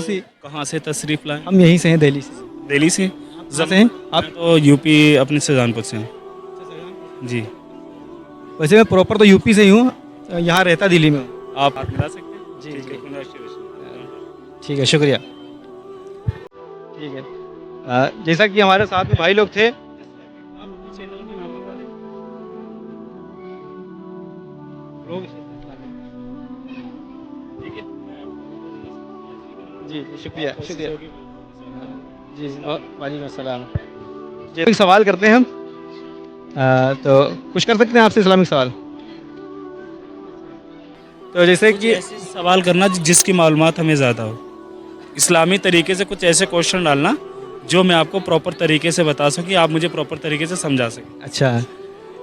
सी। कहाँ से तशरीफ़ लाए? हम यहीं से हैं, दिल्ली से। दिल्ली से। कहाँ से हैं आप? मैं तो यूपी अपने सुजानपुर से हूँ जी। वैसे मैं प्रॉपर तो यूपी से ही हूँ, यहाँ रहता दिल्ली में हूँ। आप हाथ मिला सकते हैं? जी, ठीक है, जी। congratulations। ठीक है, शुक्रिया। ठीक है, जैसा कि हमारे साथ में भाई लोग थे। जी जी, शुक्रिया शुक्रिया। जी जी, वालेकुम अस्सलाम। जी, एक सवाल करते हैं हम। तो कुछ कर सकते हैं आपसे इस्लामिक सवाल? तो जैसे कुछ कि ऐसे सवाल करना जिसकी मालूमात हमें ज़्यादा हो, इस्लामी तरीके से कुछ ऐसे क्वेश्चन डालना जो मैं आपको प्रॉपर तरीके से बता सकूँ, आप मुझे प्रॉपर तरीके से समझा सकें। अच्छा,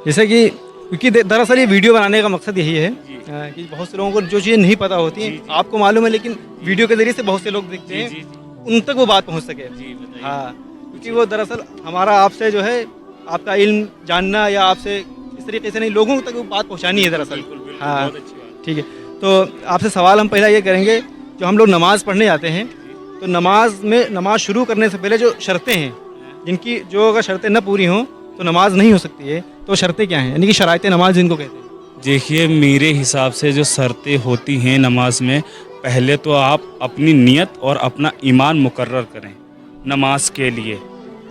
जैसे कि क्योंकि दरअसल ये वीडियो बनाने का मकसद यही है जी कि बहुत से लोगों को जो चीज़ें नहीं पता होती जी हैं, जी आपको मालूम है, लेकिन वीडियो के ज़रिए से बहुत से लोग देखते जी हैं, जी जी उन तक वो बात पहुंच सके। जी बताइए। हाँ, क्योंकि वो दरअसल हमारा आपसे जो है, आपका इल्म जानना या आपसे इस तरीके से नहीं, लोगों तक वो बात पहुंचानी है दरअसल। बिल्कुल बिल्कुल, हाँ, बहुत अच्छी बात। ठीक है। तो आपसे सवाल हम पहला ये करेंगे, जो हम लोग नमाज़ पढ़ने जाते हैं, तो नमाज शुरू करने से पहले जो शर्तें हैं, जिनकी जो अगर शर्तें न पूरी हों तो नमाज नहीं हो सकती है, तो शर्तें क्या हैं, यानी कि शराइते नमाज जिनको कहते हैं? देखिए, मेरे हिसाब से जो शर्तें होती हैं नमाज में, पहले तो आप अपनी नियत और अपना ईमान मुकर्रर करें नमाज के लिए।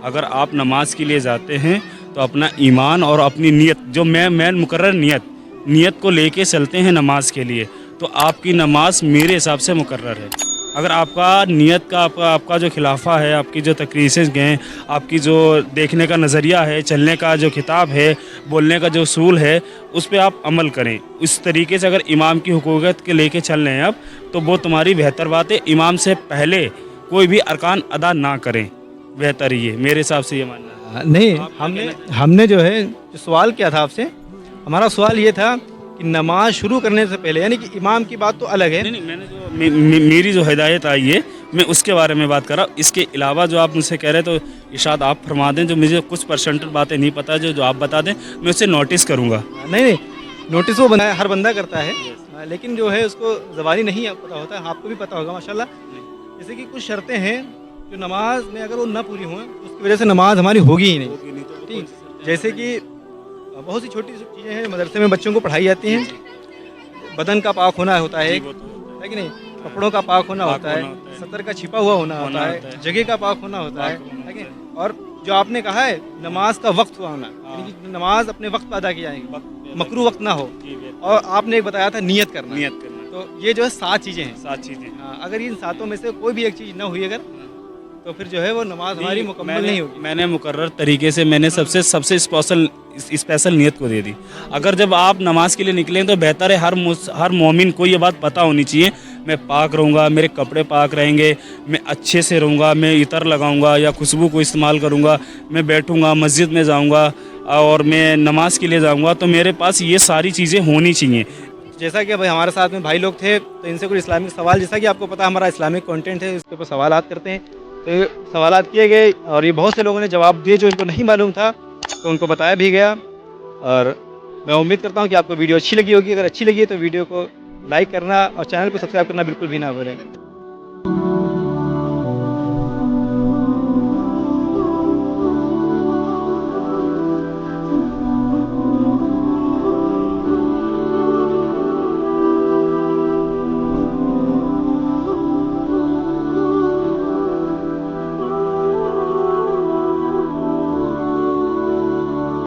अगर आप नमाज के लिए जाते हैं तो अपना ईमान और अपनी नियत, जो मेन मुकर्रर नियत को लेके चलते हैं नमाज के लिए, तो आपकी नमाज मेरे हिसाब से मुकर्रर है। अगर आपका नियत का आपका जो खिलाफा है, आपकी जो तकरीसें हैं, आपकी जो देखने का नज़रिया है, चलने का जो खिताब है, बोलने का जो उसूल है, उस पर आप अमल करें। इस तरीके से अगर इमाम की हुकूकत के लेके चल रहे हैं आप, तो वो तुम्हारी बेहतर बात है। इमाम से पहले कोई भी अरकान अदा ना करें, बेहतर ये मेरे हिसाब से ये मानना है। नहीं, आप क्या कहना चाहते हमने जो है जो सवाल किया था आपसे, हमारा सवाल ये था कि नमाज शुरू करने से पहले, यानी कि इमाम की बात तो अलग है। नहीं नहीं, मैंने जो मेरी जो हिदायत आई है, मैं उसके बारे में बात कर रहा हूँ। इसके अलावा जो आप मुझसे कह रहे हैं, तो इरशाद आप फरमा दें, जो मुझे कुछ परसेंट बातें नहीं पता, जो आप बता दें, मैं उससे नोटिस करूँगा। नहीं नहीं, नोटिस वो बनाया हर बंदा करता है, लेकिन जो है उसको ज़बानी नहीं पता होता है, आपको भी पता होगा माशाल्लाह। जैसे कि कुछ शर्तें हैं जो नमाज में अगर वो ना पूरी हों तो उसकी वजह से नमाज हमारी होगी ही नहीं। ठीक, जैसे कि बहुत सी छोटी सी चीज़ें हैं, मदरसे में बच्चों को पढ़ाई जाती हैं। बदन का पाक होना होता है, वो तो होता है कि नहीं? कपड़ों का पाक होना पाक होता है, होना होता है। सतर का छिपा हुआ होना होता होता है, है। जगह का पाक होना होता है कि नहीं? और जो आपने कहा है नमाज का वक्त होना, यानी कि नमाज अपने वक्त पर अदा की जाएगी, मकरू वक्त ना हो। और आपने एक बताया था नियत करना। नियत करना, तो ये जो है 7 चीज़ें हैं। 7 चीज़ें। हाँ, अगर इन 7 में से कोई भी एक चीज़ ना हुई अगर, तो फिर जो है वो नमाज हमारी मुकम्मल नहीं होगी। मैंने मुकर्रर तरीके से मैंने सबसे स्पेशल नियत को दे दी। अगर जब आप नमाज के लिए निकलें तो बेहतर है, हर मोमिन को ये बात पता होनी चाहिए, मैं पाक रहूँगा, मेरे कपड़े पाक रहेंगे, मैं अच्छे से रहूँगा, मैं इतर लगाऊँगा या खुशबू को इस्तेमाल करूँगा, मैं बैठूँगा, मस्जिद में जाऊँगा और मैं नमाज के लिए जाऊँगा, तो मेरे पास ये सारी चीज़ें होनी चाहिए। जैसा कि भाई हमारे साथ में भाई लोग थे, तो इनसे कुछ इस्लामिक सवाल, जैसा कि आपको पता है हमारा इस्लामिक कंटेंट है, इसके ऊपर सवालात करते हैं। तो ये सवालात किए गए और ये बहुत से लोगों ने जवाब दिए जो इनको नहीं मालूम था, तो उनको बताया भी गया। और मैं उम्मीद करता हूँ कि आपको वीडियो अच्छी लगी होगी। अगर अच्छी लगी है तो वीडियो को लाइक करना और चैनल को सब्सक्राइब करना बिल्कुल भी ना भूलें।